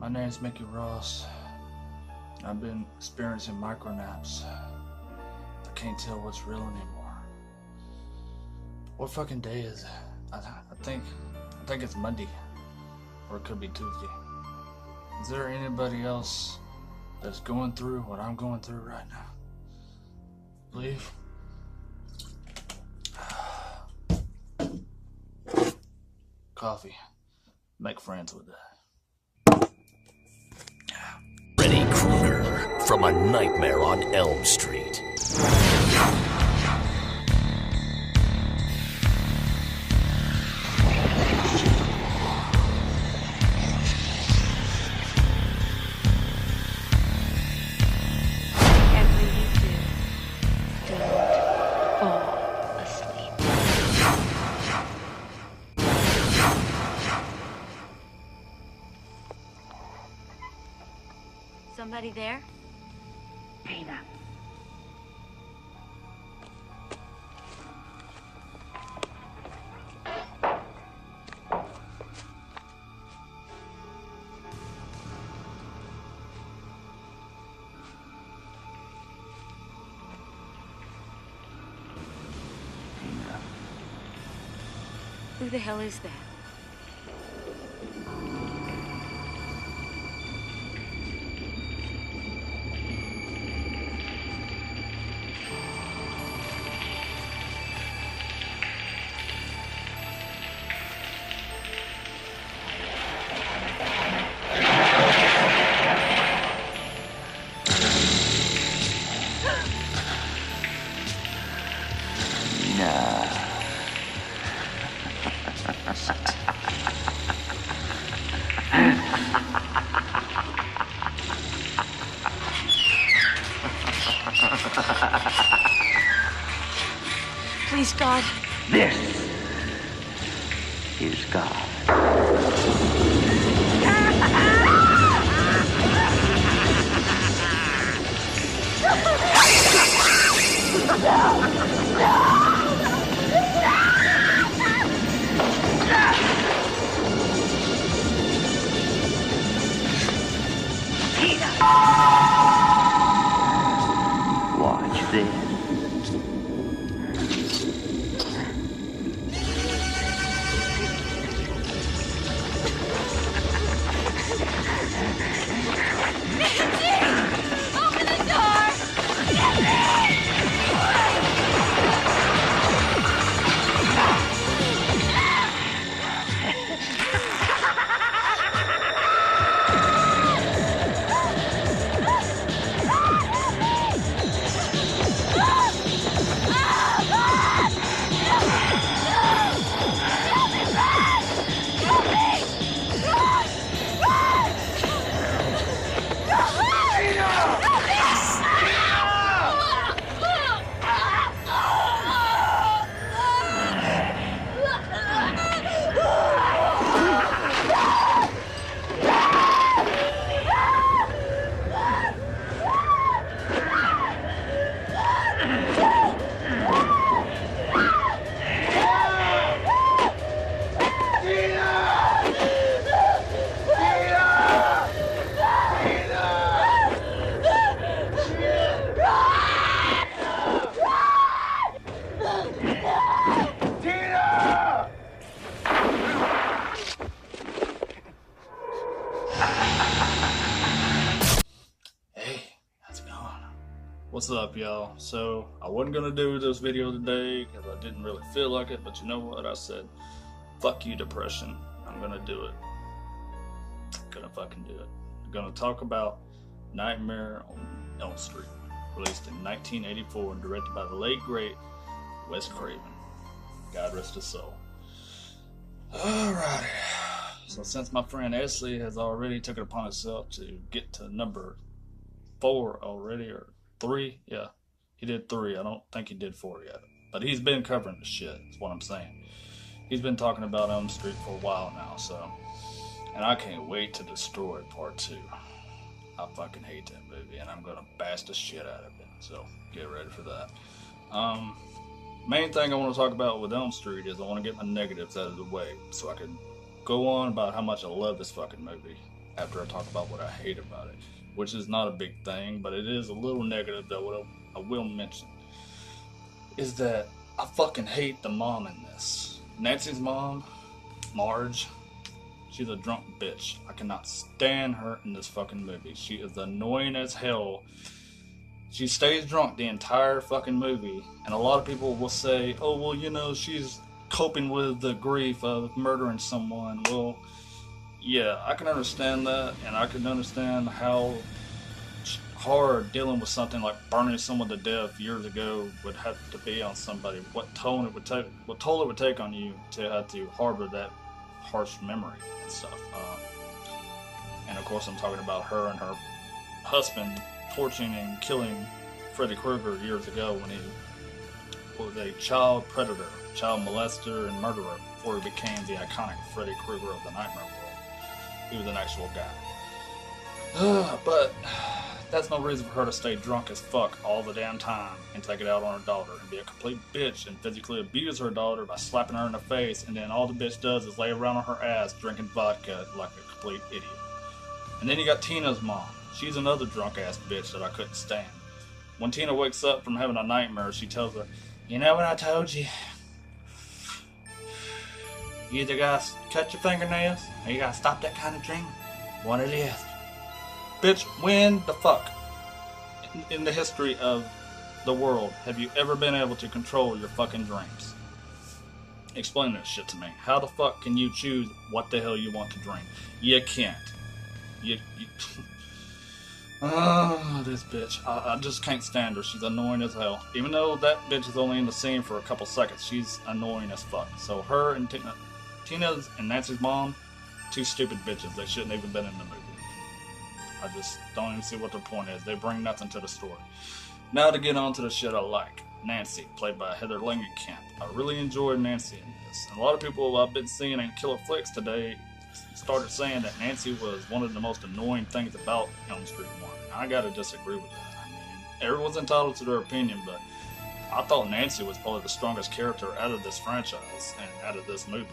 My name's Mickey Ross. I've been experiencing micronaps. I can't tell what's real anymore. What fucking day is it? I think it's Monday, or it could be Tuesday. Is there anybody else that's going through what I'm going through right now? Please. Coffee. Make friends with that. Freddy Krueger from A Nightmare on Elm Street. Somebody there? Tina. Who the hell is that? Please, God. This is God. Watch this. Open the door! What's up, y'all? So I wasn't gonna do this video today because I didn't really feel like it, but you know what? I said, fuck you, depression. I'm gonna do it. I'm gonna fucking do it. I'm gonna talk about Nightmare on Elm Street, released in 1984 and directed by the late great Wes Craven. God rest his soul. Alrighty. So since my friend Esley has already took it upon himself to get to number 4 already, or 3, yeah, he did 3. I don't think he did 4 yet, but he's been covering the shit, is what I'm saying. He's been talking about Elm Street for a while now, so, and I can't wait to destroy part 2. I fucking hate that movie, and I'm gonna bash the shit out of it, so get ready for that. Main thing I want to talk about with Elm Street is I want to get my negatives out of the way, so I can go on about how much I love this fucking movie. after I talk about what I hate about it, which is not a big thing, but it is a little negative that what I will mention is that I fucking hate the mom in this. Nancy's mom, Marge, she's a drunk bitch. I cannot stand her in this fucking movie. She is annoying as hell. She stays drunk the entire fucking movie, and a lot of people will say, oh, well, you know, she's coping with the grief of murdering someone. Well, yeah, I can understand that, and I can understand how hard dealing with something like burning someone to death years ago would have to be on somebody. What toll it would take on you to have to harbor that harsh memory and stuff. And of course, I'm talking about her and her husband torching and killing Freddy Krueger years ago when he was a child predator, child molester, and murderer before he became the iconic Freddy Krueger of the Nightmare world. He was an actual guy. But that's no reason for her to stay drunk as fuck all the damn time and take it out on her daughter and be a complete bitch and physically abuse her daughter by slapping her in the face, and then all the bitch does is lay around on her ass drinking vodka like a complete idiot. And then you got Tina's mom. She's another drunk ass bitch that I couldn't stand. When Tina wakes up from having a nightmare, she tells her, you know what I told you? You either gotta cut your fingernails or you gotta stop that kind of dreaming. One or the other. Bitch, when the fuck in the history of the world have you ever been able to control your fucking dreams? Explain that shit to me. How the fuck can you choose what the hell you want to dream? You can't. You Oh, this bitch. I just can't stand her. She's annoying as hell. Even though that bitch is only in the scene for a couple seconds, she's annoying as fuck. So her and Tina's and Nancy's mom, two stupid bitches. They shouldn't even been in the movie. I just don't even see what their point is. They bring nothing to the story. Now to get on to the shit I like. Nancy, played by Heather Langenkamp. I really enjoyed Nancy in this. And a lot of people I've been seeing in Killer Flicks today started saying that Nancy was one of the most annoying things about Elm Street 1. I gotta disagree with that. I mean, everyone's entitled to their opinion, but I thought Nancy was probably the strongest character out of this franchise and out of this movie.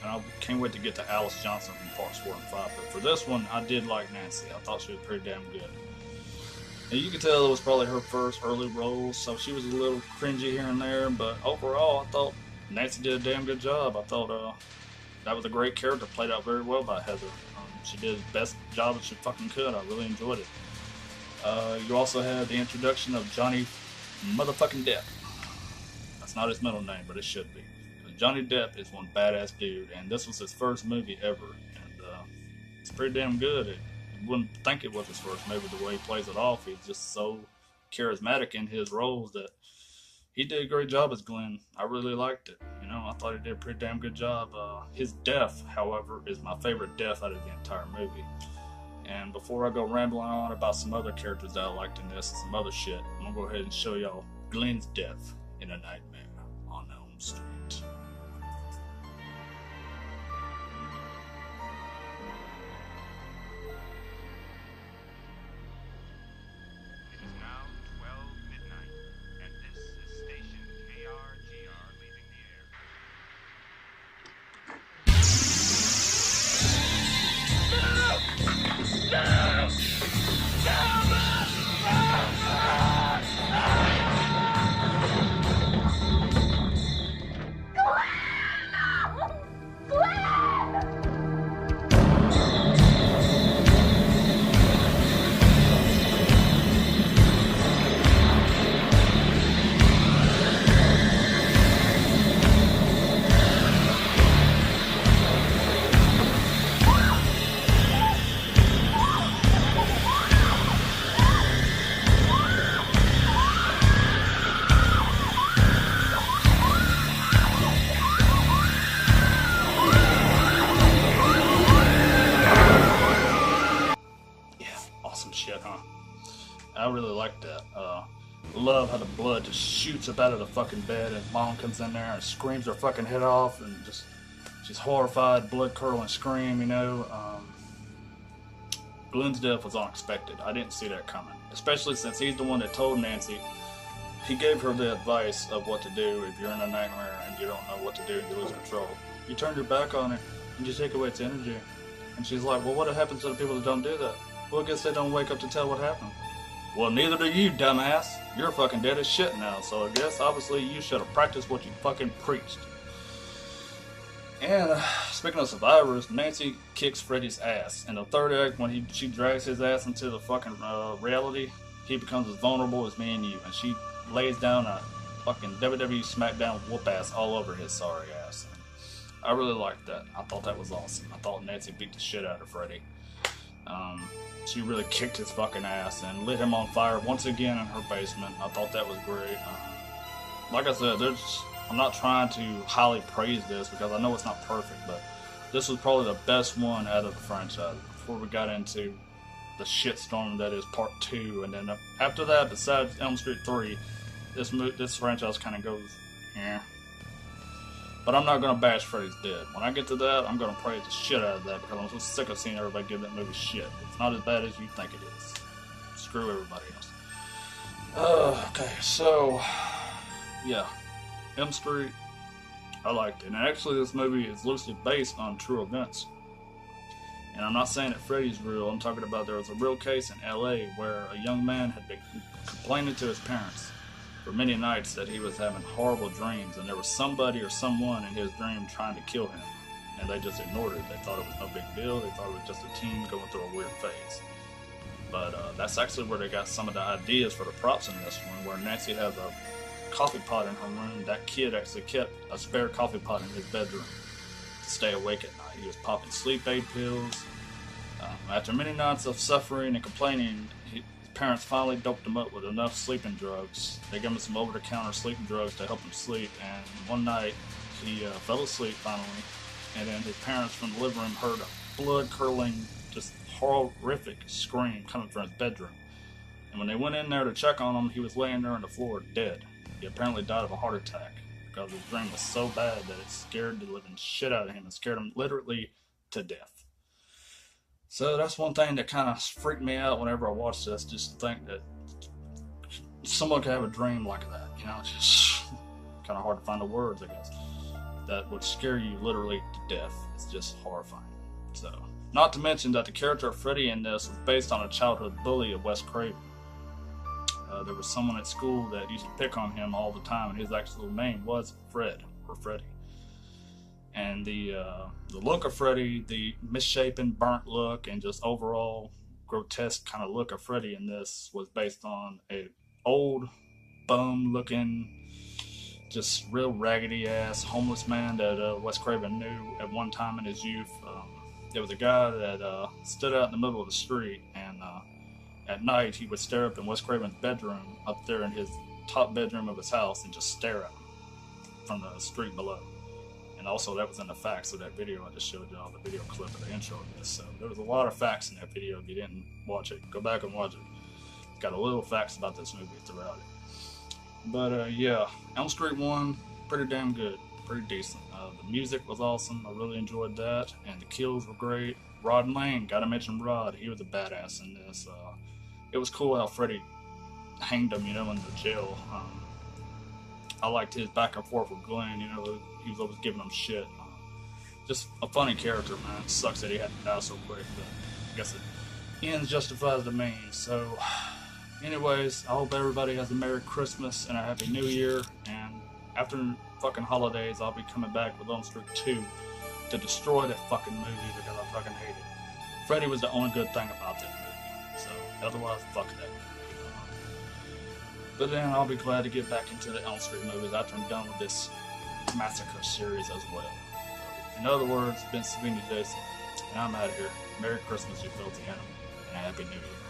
And I can't wait to get to Alice Johnson from Parts 4 and 5. But for this one, I did like Nancy. I thought she was pretty damn good. And you could tell it was probably her first early role, so she was a little cringy here and there. But overall, I thought Nancy did a damn good job. I thought that was a great character, played out very well by Heather. She did the best job that she fucking could. I really enjoyed it. You also had the introduction of Johnny motherfucking Depp. That's not his middle name, but it should be. Johnny Depp is one badass dude, and this was his first movie ever, and it's pretty damn good. You wouldn't think it was his first movie the way he plays it off. He's just so charismatic in his roles that he did a great job as Glenn. I really liked it. You know, I thought he did a pretty damn good job. His death, however, is my favorite death out of the entire movie. And before I go rambling on about some other characters that I liked in this and some other shit, I'm gonna go ahead and show y'all Glenn's death in A Nightmare on Elm Street. I really like that. Love how the blood just shoots up out of the fucking bed and mom comes in there and screams her fucking head off and just she's horrified, blood curdling scream, you know. Glenn's death was unexpected. I didn't see that coming, especially since he's the one that told Nancy. He gave her the advice of what to do if you're in a nightmare and you don't know what to do and you lose control. You turn your back on it and you take away its energy. And And she's like, well, what happens to the people that don't do that? Well, I guess they don't wake up to tell what happened. Well, neither do you, dumbass. You're fucking dead as shit now, so I guess obviously you should have practiced what you fucking preached. And speaking of survivors, Nancy kicks Freddy's ass. In the third act, when she drags his ass into the fucking reality, he becomes as vulnerable as me and you, and she lays down a fucking WWE SmackDown whoop ass all over his sorry ass. And I really liked that. I thought that was awesome. I thought Nancy beat the shit out of Freddy. She really kicked his fucking ass and lit him on fire once again in her basement. I thought that was great. Like I said, I'm not trying to highly praise this because I know it's not perfect, but this was probably the best one out of the franchise before we got into the shitstorm that is part 2. And then after that, besides Elm Street 3, this franchise kind of goes, yeah. But I'm not going to bash Freddy's Dead. When I get to that, I'm going to praise the shit out of that because I'm so sick of seeing everybody give that movie shit. It's not as bad as you think it is. Screw everybody else. Okay, so, yeah. Elm Street, I liked it. And actually, this movie is loosely based on true events. And I'm not saying that Freddy's real. I'm talking about there was a real case in LA where a young man had been complaining to his parents for many nights that he was having horrible dreams, and there was somebody or someone in his dream trying to kill him, and they just ignored it. They thought it was no big deal. They thought it was just a teen going through a weird phase. But that's actually where they got some of the ideas for the props in this one, where Nancy has a coffee pot in her room. That kid actually kept a spare coffee pot in his bedroom to stay awake at night. He was popping sleep aid pills. After many nights of suffering and complaining, his parents finally doped him up with enough sleeping drugs. They gave him some over-the-counter sleeping drugs to help him sleep, and one night he fell asleep finally, and then his parents from the living room heard a blood-curdling, just horrific scream coming from his bedroom. And when they went in there to check on him, he was laying there on the floor dead. He apparently died of a heart attack because his dream was so bad that it scared the living shit out of him and scared him literally to death. So that's one thing that kind of freaked me out whenever I watched this, just to think that someone could have a dream like that, you know, it's just kind of hard to find the words, I guess, that would scare you literally to death. It's just horrifying. So, not to mention that the character of Freddy in this was based on a childhood bully of Wes Craven. There was someone at school that used to pick on him all the time, and his actual name was Fred, or Freddy. And the look of Freddy, the misshapen, burnt look, and just overall grotesque kind of look of Freddy in this was based on a old, bum-looking, just real raggedy-ass homeless man that Wes Craven knew at one time in his youth. There was a guy that stood out in the middle of the street, and at night he would stare up in Wes Craven's bedroom, up there in his top bedroom of his house, and just stare at him from the street below. And also, that was in the facts of that video I just showed you all, the video clip of the intro of this. So there was a lot of facts in that video. If you didn't watch it, go back and watch it. It's got a little facts about this movie throughout it. But yeah, Elm Street 1, pretty damn good, pretty decent. The music was awesome. I really enjoyed that, and the kills were great. Rod Lane, gotta mention Rod. He was a badass in this. It was cool how Freddy hanged him, you know, in the jail. I liked his back and forth with Glenn, you know, he was always giving him shit. Just a funny character, man. It sucks that he had to die so quick, but I guess the ends justifies the means. So, anyways, I hope everybody has a Merry Christmas and a Happy New Year, and after fucking holidays, I'll be coming back with Elm Street 2 to destroy that fucking movie because I fucking hate it. Freddy was the only good thing about that movie, so otherwise, fuck that movie. But then I'll be glad to get back into the Elm Street movies after I'm done with this Massacre series as well. So, in other words, been Savini Jason, and I'm out of here. Merry Christmas, you filthy animal, and a Happy New Year.